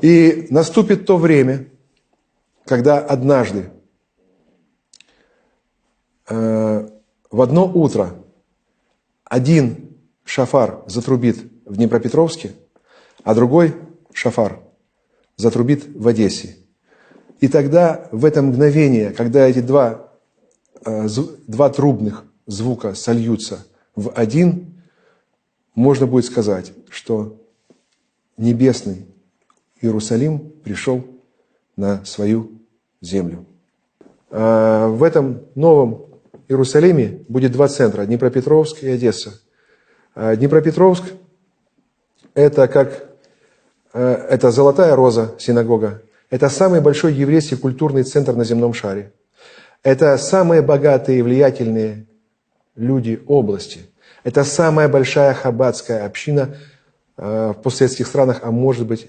И наступит то время, когда однажды в одно утро один шафар затрубит в Днепропетровске, а другой шафар затрубит в Одессе. И тогда, в это мгновение, когда эти два трубных звука сольются в один, можно будет сказать, что небесный Иерусалим пришел на свою землю. В этом новом Иерусалиме будет два центра – Днепропетровск и Одесса. Днепропетровск – это Золотая Роза, синагога. Это самый большой еврейский культурный центр на земном шаре. Это самые богатые и влиятельные люди области. Это самая большая хаббатская община в постсоветских странах, а может быть